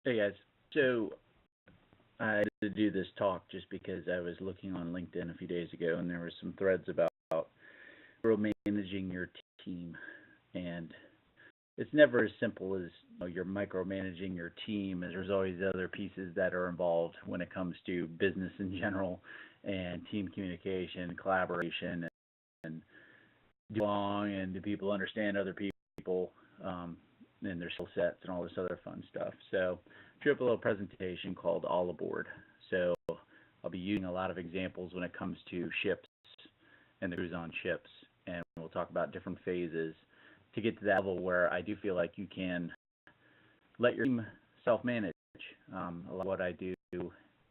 Hey guys, so I had to do this talk just because I was looking on LinkedIn a few days ago, and there were some threads about managing your team, and it's never as simple as you're micromanaging your team. As there's always other pieces that are involved when it comes to business in general, and team communication, collaboration, and do along, and do people understand other people, and their skill sets and all this other fun stuff. So I drew up a little presentation called All Aboard. So I'll be using a lot of examples when it comes to ships and the crews on ships, and we'll talk about different phases to get to that level where I do feel like you can let your team self-manage. A lot of what I do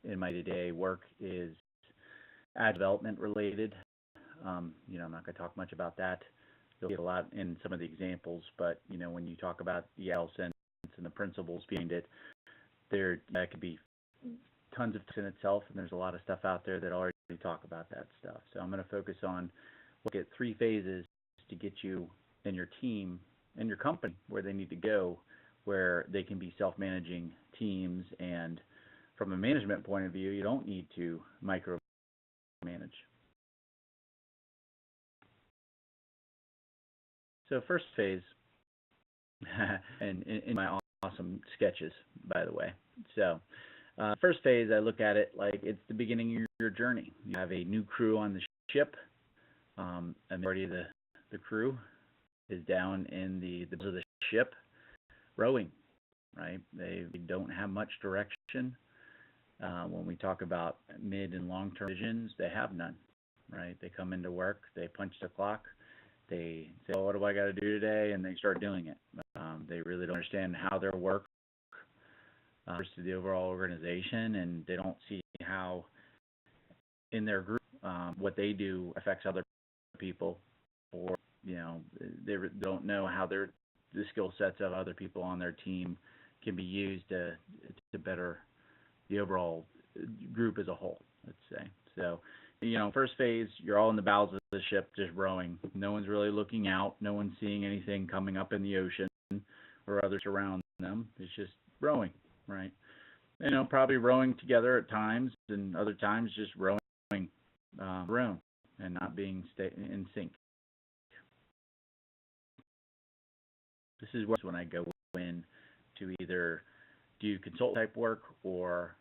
in my day-to-day work is ad development related. I'm not going to talk much about that. You'll get a lot in some of the examples, but when you talk about the sense and the principles behind it, that could be tons of in itself, and there's a lot of stuff out there that already talk about that stuff. So I'm going to focus on look at three phases to get you and your team and your company where they need to go, where they can be self-managing teams. And from a management point of view, you don't need to micromanage. So first phase, and in my awesome sketches, by the way. So first phase, I look at it like it's the beginning of your journey. You have a new crew on the ship. A majority of the crew is down in the of the ship rowing, right? They don't have much direction. When we talk about mid and long-term visions, they have none, right? They come into work, they punch the clock, they say, "Oh, what do I got to do today?" And they start doing it. They really don't understand how their work to the overall organization, and they don't see how in their group what they do affects other people, or they don't know how the skill sets of other people on their team can be used to better the overall group as a whole, let's say. So first phase, you're all in the bows of the ship just rowing. No one's really looking out, no one's seeing anything coming up in the ocean or others around them. It's just rowing, right? Probably rowing together at times, and other times just rowing around and not being in sync. This is when I go in to either do consult type work or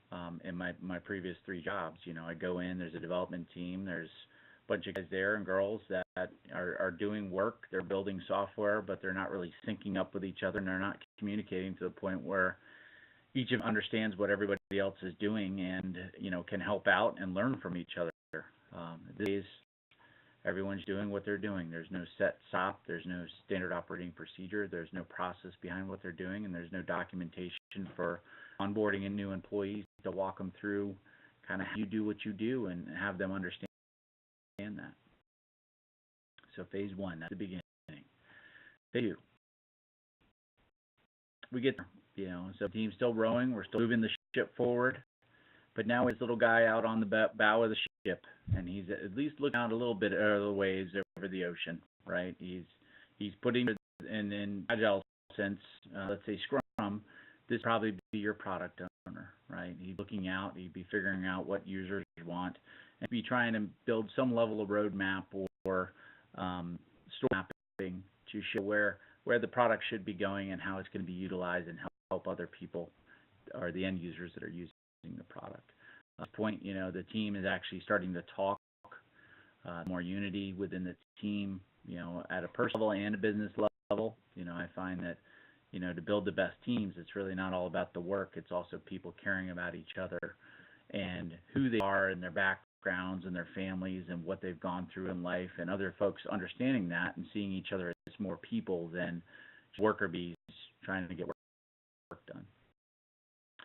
in my previous three jobs, I go in, there's a development team, there's a bunch of guys there and girls that are doing work, they're building software, but they're not really syncing up with each other, and they're not communicating to the point where each of them understands what everybody else is doing and can help out and learn from each other. These days, everyone's doing what they're doing. There's no set SOP, there's no standard operating procedure, there's no process behind what they're doing, and there's no documentation for onboarding in new employees to walk them through kind of how you do what you do and have them understand that. So phase one, that's the beginning. Phase two, we get there. So the team's still rowing, we're still moving the ship forward, but now this little guy out on the bow of the ship, and he's at least looking out a little bit of the waves over the ocean, right? He's putting in agile sense, let's say Scrum, this probably be your product owner, right? He's looking out, he'd be figuring out what users want, and be trying to build some level of roadmap or store mapping to show where the product should be going and how it's going to be utilized and help other people or the end users that are using the product. At this point, the team is actually starting to talk, more unity within the team, at a personal level and a business level. I find that, to build the best teams, it's really not all about the work. It's also people caring about each other and who they are and their backgrounds and their families and what they've gone through in life, and other folks understanding that and seeing each other as more people than worker bees trying to get work done.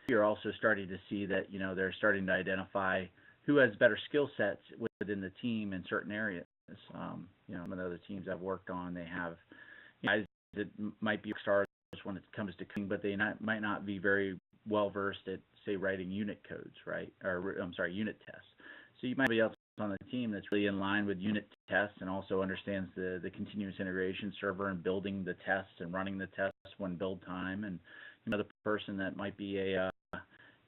You're also starting to see that, they're starting to identify who has better skill sets within the team in certain areas. Some of the other teams I've worked on, they have guys that might be stars when it comes to coding, but they might not be very well versed at, say, writing unit codes, right? Or unit tests. So you might be able on the team that's really in line with unit tests and also understands the continuous integration server and building the tests and running the tests when build time, and another person that might be a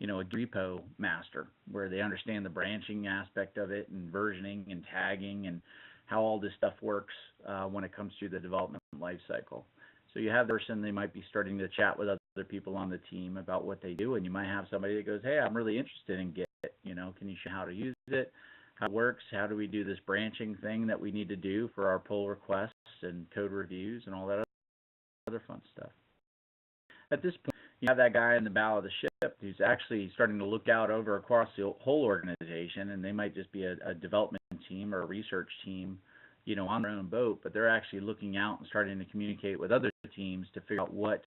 repo master where they understand the branching aspect of it and versioning and tagging and how all this stuff works when it comes to the development life cycle. So you have the person, they might be starting to chat with other people on the team about what they do, and you might have somebody that goes, hey, I'm really interested in Git, can you show how to use it, how it works, how do we do this branching thing that we need to do for our pull requests and code reviews and all that other fun stuff. At this point, you have that guy in the bow of the ship who's actually starting to look out over across the whole organization, and they might just be a development team or a research team, on their own boat, but they're actually looking out and starting to communicate with other teams to figure out what,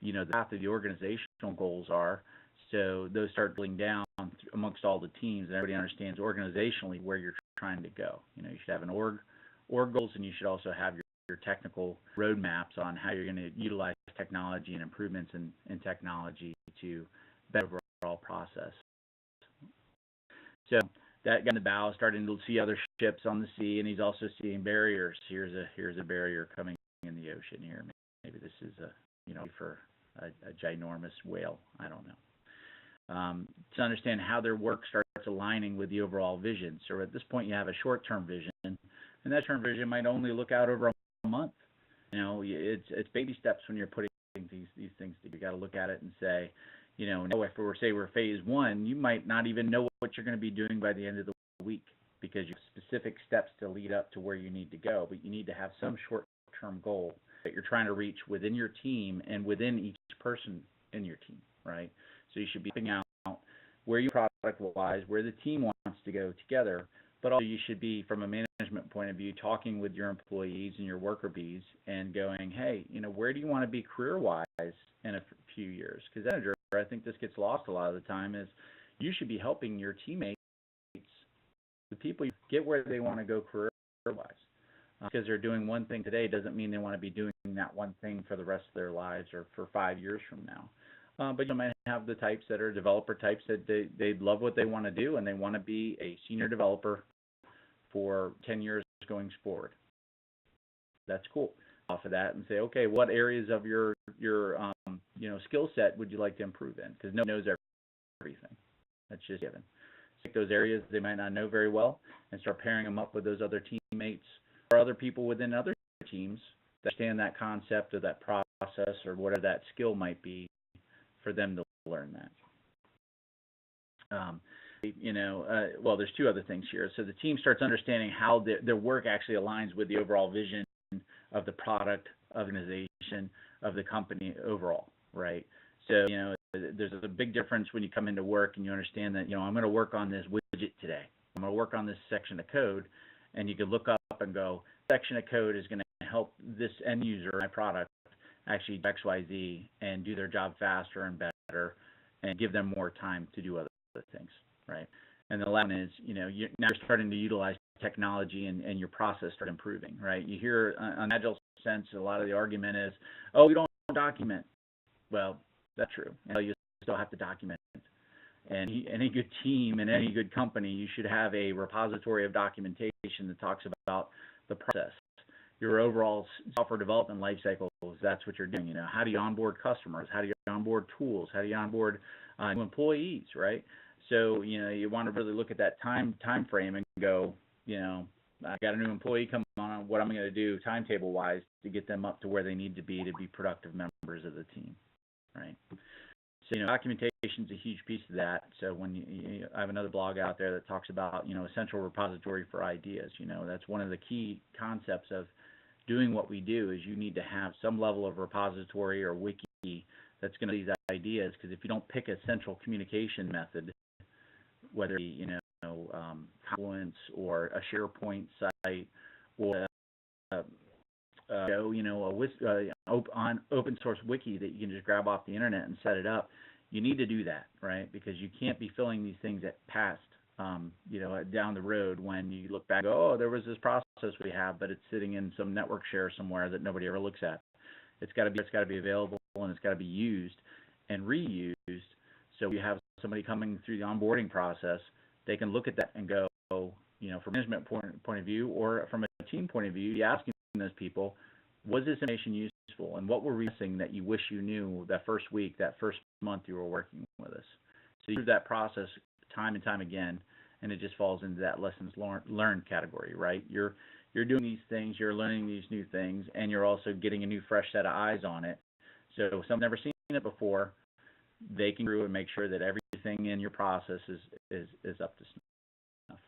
the path of the organizational goals are. So those start drilling down amongst all the teams, and everybody understands organizationally where you're trying to go. You should have an org goals, and you should also have your technical roadmaps on how you're going to utilize technology and improvements in technology to better overall process. So that guy in the bow is starting to see other ships on the sea, and he's also seeing barriers. Here's a barrier coming in the ocean here. Maybe this is for a ginormous whale. I don't know. To understand how their work starts aligning with the overall vision. So at this point, you have a short-term vision, and that term vision might only look out over a month. It's baby steps when you're putting these things. You got to look at it and say, if we're phase 1, you might not even know what you're going to be doing by the end of the week because you have specific steps to lead up to where you need to go. But you need to have some short-term goal that you're trying to reach within your team and within each person in your team, right? So you should be picking out where you product-wise, where the team wants to go together, but also you should be, from a management point of view, talking with your employees and your worker bees and going, hey, where do you want to be career-wise in a few years? Because manager, I think this gets lost a lot of the time, is you should be helping your teammates, the people, get where they want to go career-wise. Because they're doing one thing today doesn't mean they want to be doing that one thing for the rest of their lives or for 5 years from now. But you might have the types that are developer types that they love what they want to do, and they want to be a senior developer for 10 years going forward. That's cool. Off of that and say, okay, what areas of your skill set would you like to improve in? Because no one knows everything. That's just given. Take those areas they might not know very well and start pairing them up with those other teammates or other people within other teams that understand that concept or that process or whatever that skill might be for them to learn that. Well, there's two other things here. So the team starts understanding how their work actually aligns with the overall vision of the product, organization, of the company overall, right? So, there's a big difference when you come into work and you understand that, I'm going to work on this widget today. I'm going to work on this section of code, and you can look up and go, section of code is going to help this end user, my product, actually do XYZ and do their job faster and better and give them more time to do other things, right? And the last one is, now you're starting to utilize technology and your process start improving, right? You hear on Agile sense, a lot of the argument is, oh, we don't document. Well, that's true. You still have to document. And any good team and any good company, you should have a repository of documentation that talks about the process. Your overall software development life cycle, that's what you're doing. How do you onboard customers? How do you onboard tools? How do you onboard new employees, right? So, you want to really look at that time frame and go, I got a new employee coming on, what I'm going to do timetable-wise to get them up to where they need to be productive members of the team, right? So, documentation is a huge piece of that. So when I have another blog out there that talks about, a central repository for ideas. That's one of the key concepts of doing what we do is you need to have some level of repository or wiki that's going to these ideas, because if you don't pick a central communication method, whether it be, Confluence or a SharePoint site or on open source wiki that you can just grab off the internet and set it up, you need to do that, right? Because you can't be filling these things at past, down the road when you look back, oh, there was this process we have, but it's sitting in some network share somewhere that nobody ever looks at. It's got to be available, and it's got to be used and reused. So you have somebody coming through the onboarding process, they can look at that and go, from a management point of view or from a team point of view, you asking those people, was this information useful, and what were we missing that you wish you knew that first week, that first month you were working with us? So you do that process time and time again, and it just falls into that lessons learned category, right? You're doing these things, you're learning these new things, and you're also getting a new fresh set of eyes on it. So if someone's never seen it before, they can go through and make sure that everything in your process is up to snuff.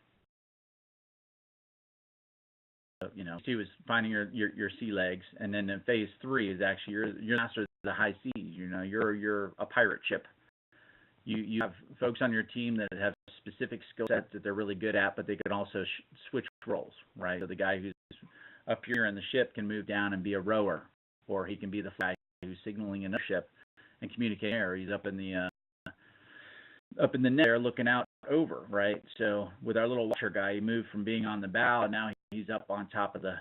So, two is finding your sea legs, and then in phase 3 is actually your master of the high seas. You're a pirate ship. You have folks on your team that have specific skill sets that they're really good at, but they can also switch roles, right? So the guy who's up here in the ship can move down and be a rower, or he can be the guy who's signaling in the ship and communicating there. He's up in the net there looking out over, right? So with our little watcher guy, he moved from being on the bow, and now he's up on top of the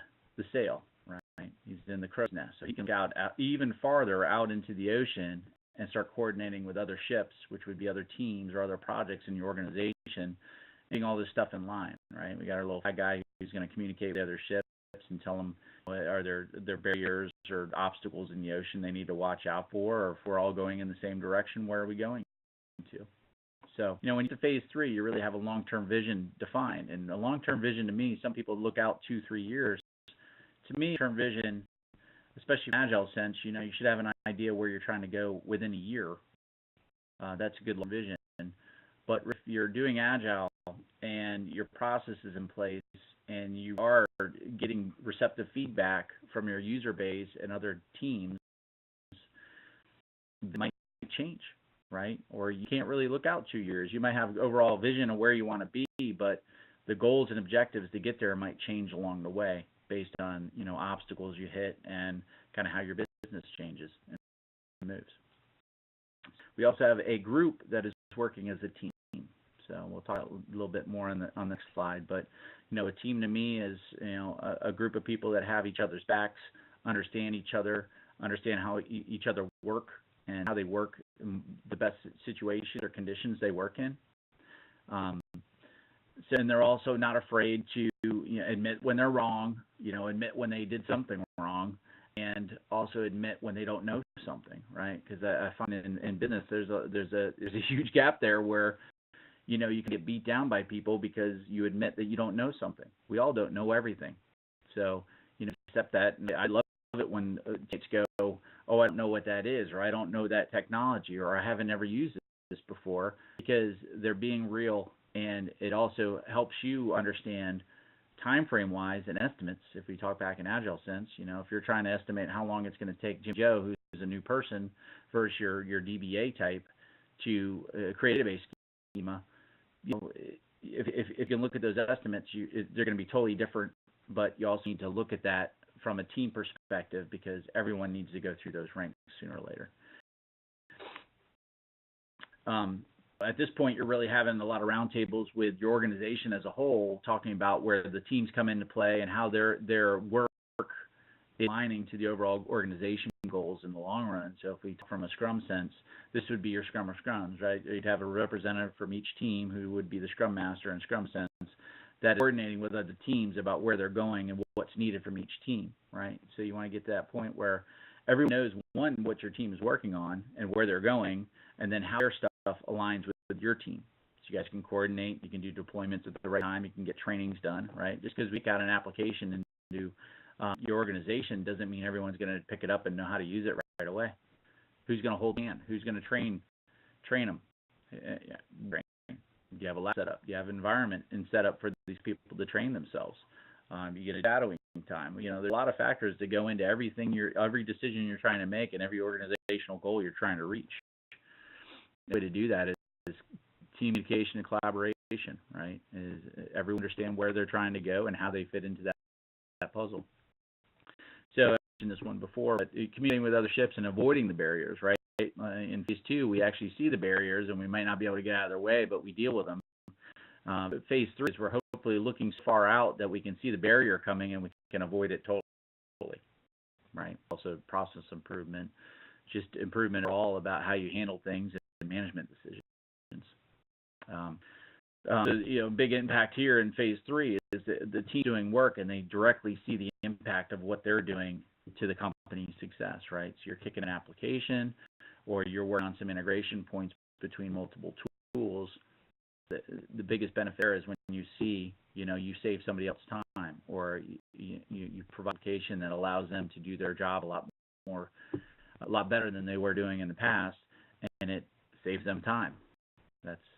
sail, right? He's in the crow's nest, so he can go out even farther out into the ocean and start coordinating with other ships, which would be other teams or other projects in your organization, getting all this stuff in line, right? We got our little guy who's going to communicate with other ships and tell them, are there barriers or obstacles in the ocean they need to watch out for, or if we're all going in the same direction, where are we going to? So, when you get to phase 3, you really have a long-term vision defined. And a long-term vision to me, some people look out 2-3 years. To me, long-term vision, especially in an agile sense, you should have an idea where you're trying to go within a year. That's a good long vision. But if you're doing agile and your process is in place and you are getting receptive feedback from your user base and other teams, it might change, right? Or you can't really look out 2 years. You might have overall vision of where you want to be, but the goals and objectives to get there might change along the way based on, obstacles you hit and kind of how your business changes and moves. We also have a group that is working as a team. So we'll talk a little bit more on the next slide. But, a team to me is, a group of people that have each other's backs, understand each other, understand how each other work and how they work in the best situations or conditions they work in. So, and they're also not afraid to admit when they're wrong, admit when they did something wrong, and also admit when they don't know something, right? Because I find in business there's a huge gap there where you can get beat down by people because you admit that you don't know something. We all don't know everything, so accept that. And I love it when kids go, "Oh, I don't know what that is," or "I don't know that technology," or "I haven't ever used this before," because they're being real. And it also helps you understand time frame wise and estimates. If we talk back in agile sense, if you're trying to estimate how long it's going to take Jim Joe, who's a new person, versus your DBA type to create a base schema, if you can look at those estimates, they're going to be totally different. But you also need to look at that from a team perspective because everyone needs to go through those ranks sooner or later. At this point, you're really having a lot of roundtables with your organization as a whole, talking about where the teams come into play and how their work is aligning to the overall organization goals in the long run. So if we talk from a Scrum sense, this would be your Scrum or Scrums, right? You'd have a representative from each team who would be the Scrum Master in Scrum sense that is coordinating with other teams about where they're going and what's needed from each team, right? So you want to get to that point where everyone knows, one, what your team is working on and where they're going, and then how their stuff aligns with your team. So you guys can coordinate, you can do deployments at the right time, you can get trainings done, right? Just because we got an application into your organization doesn't mean everyone's going to pick it up and know how to use it right away. Who's going to hold hand? Who's going to train them? Do you have a lab set up? Do you have an environment and set up for these people to train themselves? You get a shadowing time. There's a lot of factors that go into every decision you're trying to make and every organizational goal you're trying to reach. The way to do that is team communication and collaboration, right? Is everyone understand where they're trying to go and how they fit into that puzzle. So I mentioned this one before, but communicating with other ships and avoiding the barriers, right? In phase 2, we actually see the barriers and we might not be able to get out of their way, but we deal with them. But phase 3 is we're hopefully looking so far out that we can see the barrier coming and we can avoid it totally, right? Also process improvement, just improvement all about how you handle things and management decisions. big impact here in phase 3 is the team doing work, and they directly see the impact of what they're doing to the company's success, right? So you're kicking an application, or you're working on some integration points between multiple tools. The biggest benefit there is when you see, you save somebody else's time, or you provide an application that allows them to do their job a lot better than they were doing in the past, and it saves them time.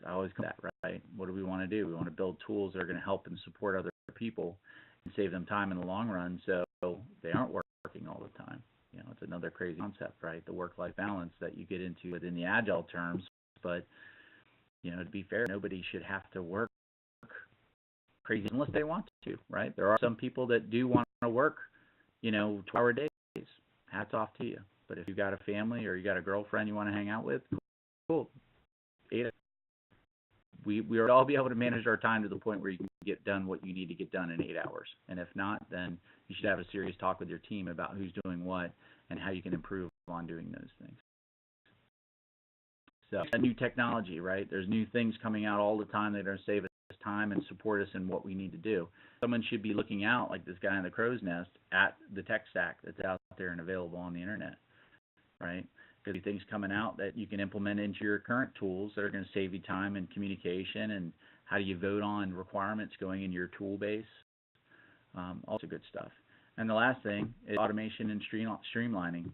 I always come to that, right? What do we want to do? We want to build tools that are going to help and support other people and save them time in the long run, so they aren't working all the time. It's another crazy concept, right? The work-life balance that you get into within the agile terms. But to be fair, nobody should have to work crazy unless they want to, right? There are some people that do want to work 12-hour days. Hats off to you. But if you've got a family or you got a girlfriend you want to hang out with, cool. We would all be able to manage our time to the point where you can get done what you need to get done in 8 hours. And if not, then you should have a serious talk with your team about who's doing what and how you can improve on doing those things. So, a new technology, right? There's new things coming out all the time that are going to save us time and support us in what we need to do. Someone should be looking out, like this guy in the crow's nest, at the tech stack that's out there and available on the internet, right? Because things coming out that you can implement into your current tools that are going to save you time and communication, and how do you vote on requirements going into your tool base. Also good stuff. And the last thing is automation and streamlining.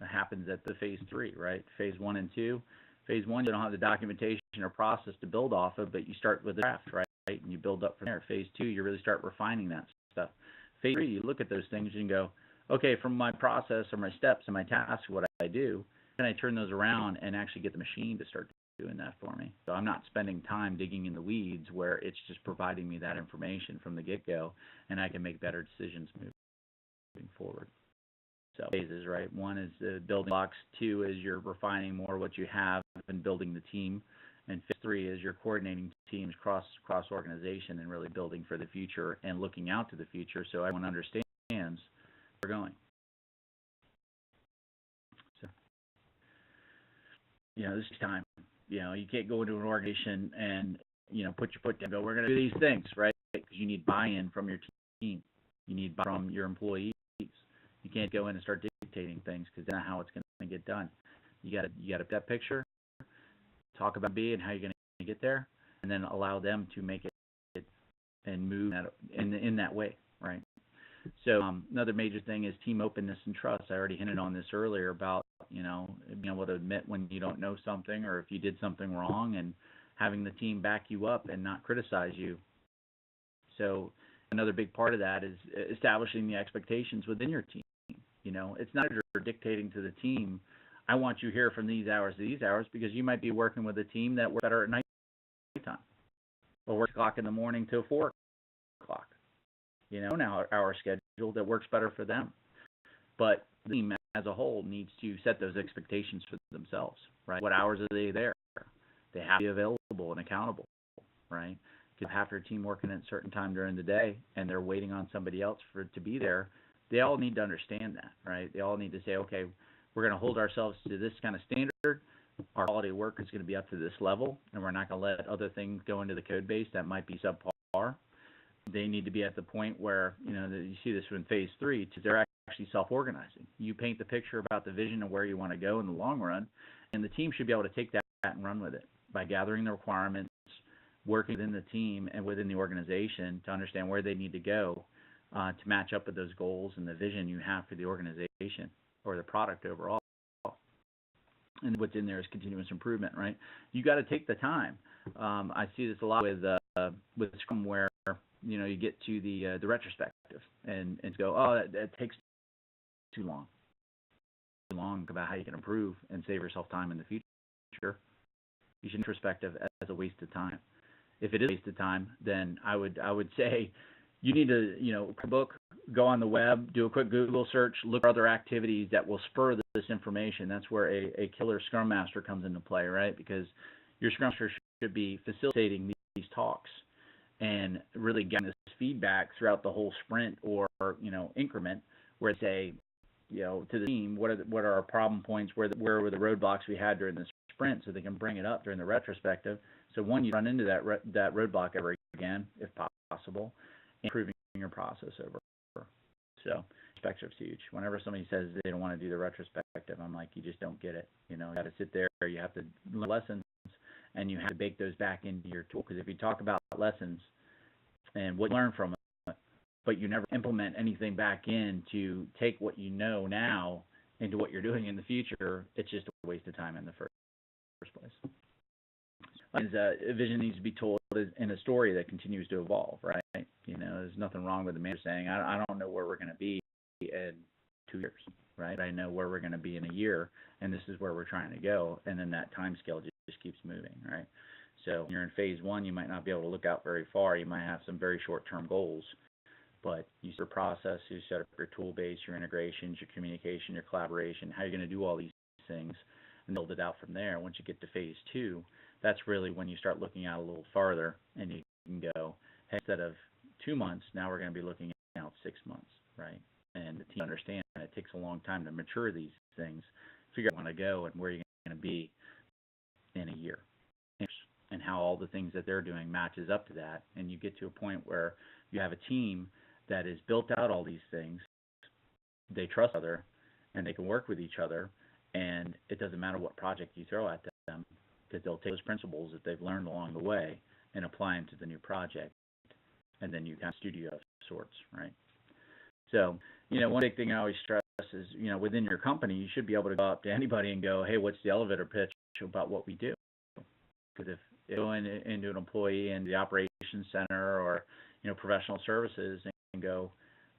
That happens at the phase 3, right? Phase 1 and 2. Phase 1, you don't have the documentation or process to build off of, but you start with a draft, right? And you build up from there. Phase 2, you really start refining that stuff. Phase 3, you look at those things and go, okay, from my process or my steps and my tasks, what I do, can I turn those around and actually get the machine to start doing that for me? So I'm not spending time digging in the weeds where it's just providing me that information from the get-go, and I can make better decisions moving forward. So phases, right? 1 is the building blocks. 2 is you're refining more what you have and building the team. And phase 3 is you're coordinating teams cross organization and really building for the future and looking out to the future so everyone understands where we're going. So, this is time. You can't go into an organization and, put your foot down and go, we're going to do these things, right? Because you need buy-in from your team. You need buy-in from your employees. You can't go in and start dictating things, because that's not how it's going to get done. You got to put that picture, talk about B and how you're going to get there, and then allow them to make it and move in that way, right? So another major thing is team openness and trust. I already hinted on this earlier about being able to admit when you don't know something or if you did something wrong, and having the team back you up and not criticize you. So another big part of that is establishing the expectations within your team. It's not you're dictating to the team, I want you here from these hours to these hours, because you might be working with a team that works better at night time, or works 6 o'clock in the morning till 4 o'clock. An hour schedule that works better for them. But the team as a whole needs to set those expectations for themselves, right? What hours are they there? They have to be available and accountable, right? Because half your team working at a certain time during the day and they're waiting on somebody else to be there, they all need to understand that, right? They all need to say, okay, we're going to hold ourselves to this kind of standard. Our quality of work is going to be up to this level, and we're not going to let other things go into the code base that might be subpar. They need to be at the point where, you see this in phase 3, they're actually self-organizing. You paint the picture about the vision of where you want to go in the long run, and the team should be able to take that and run with it by gathering the requirements, working within the team and within the organization to understand where they need to go to match up with those goals and the vision you have for the organization or the product overall. And what's in there is continuous improvement, right? You got to take the time. I see this a lot with Scrum, where you get to the retrospective and go, oh, that takes too long about how you can improve and save yourself time in the future. You should retrospective as a waste of time. If it is a waste of time, then I would say you need to book, go on the web, do a quick Google search, look for other activities that will spur this information. That's where a killer Scrum Master comes into play, right? Because your Scrum Master should be facilitating these talks and really getting this feedback throughout the whole sprint or increment, where they say, to the team, what are our problem points, where were the roadblocks we had during the sprint, so they can bring it up during the retrospective So one, you run into that roadblock ever again, if possible, and improving your process over. So retrospective's huge. Whenever somebody says they don't want to do the retrospective, I'm like, you just don't get it. You know, you got to sit there, you have to learn lessons, and you have to bake those back into your tool. Because if you talk about lessons and what you learn from it, but you never implement anything back in to take what you know now into what you're doing in the future, it's just a waste of time in the first place. A vision needs to be told in a story that continues to evolve, right? You know, there's nothing wrong with the manager saying, I don't know where we're going to be in 2 years, right? I know where we're going to be in a year, and this is where we're trying to go, and then that time scale just keeps moving, right? So when you're in phase one, you might not be able to look out very far. You might have some very short-term goals, but you set a process, you set up your tool base, your integrations, your communication, your collaboration, how you're going to do all these things, and build it out from there. Once you get to phase two, that's really when you start looking out a little farther, and you can go, hey, instead of 2 months, now we're going to be looking out 6 months, right? And the team understands it takes a long time to mature these things, figure out where you want to go and where you're going to be in a year, and how all the things that they're doing matches up to that. And you get to a point where you have a team that has built out all these things, they trust each other, and they can work with each other, and it doesn't matter what project you throw at them, because they'll take those principles that they've learned along the way and apply them to the new project, and then you kind of studio of sorts, right? So, you know, one big thing I always stress is, you know, within your company, you should be able to go up to anybody and go, hey, what's the elevator pitch about what we do? Because if you go into an employee in the operations center or, you know, professional services and go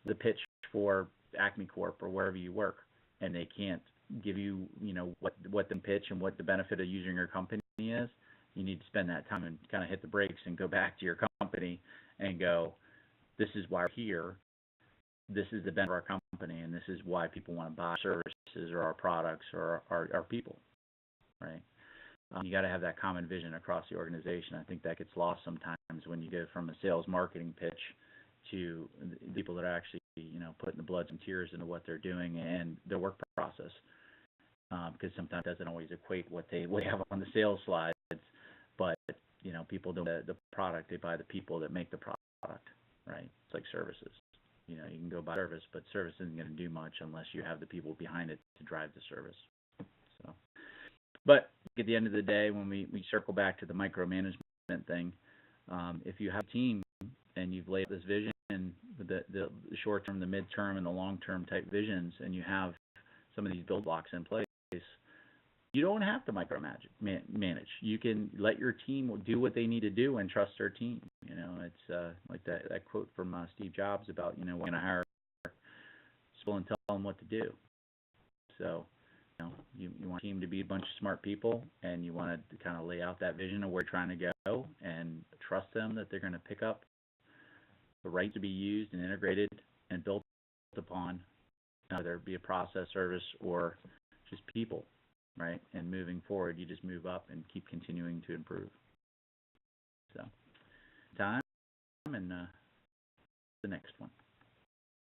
the pitch for Acme Corp or wherever you work, and they can't give you, you know, what the pitch and what the benefit of using your company is, you need to spend that time and kind of hit the brakes and go back to your company and go, this is why we're here. This is the benefit of our company, and this is why people want to buy services or our products or our people, right? You got to have that common vision across the organization. I think that gets lost sometimes when you go from a sales marketing pitch to the people that are actually, you know, putting the blood and tears into what they're doing and their work process, because sometimes it doesn't always equate what they have on the sales slides. But, you know, people don't buy the product, they buy the people that make the product, right? It's like services. You know, you can go buy service, but service isn't going to do much unless you have the people behind it to drive the service. So, but at the end of the day, when we circle back to the micromanagement thing, if you have a team and you've laid this vision, the short-term, the mid-term, and the long-term type visions, and you have some of these build blocks in place, you don't have to micromanage. You can let your team do what they need to do and trust their team. You know, it's like that quote from Steve Jobs about, you know, we're going to hire people and tell them what to do. So, you know, you want a team to be a bunch of smart people, and you want to kind of lay out that vision of where you're trying to go and trust them that they're going to pick up the right to be used and integrated and built upon, whether it be a process, service, or just people. Right, and moving forward, you just move up and keep continuing to improve. So, time and the next one.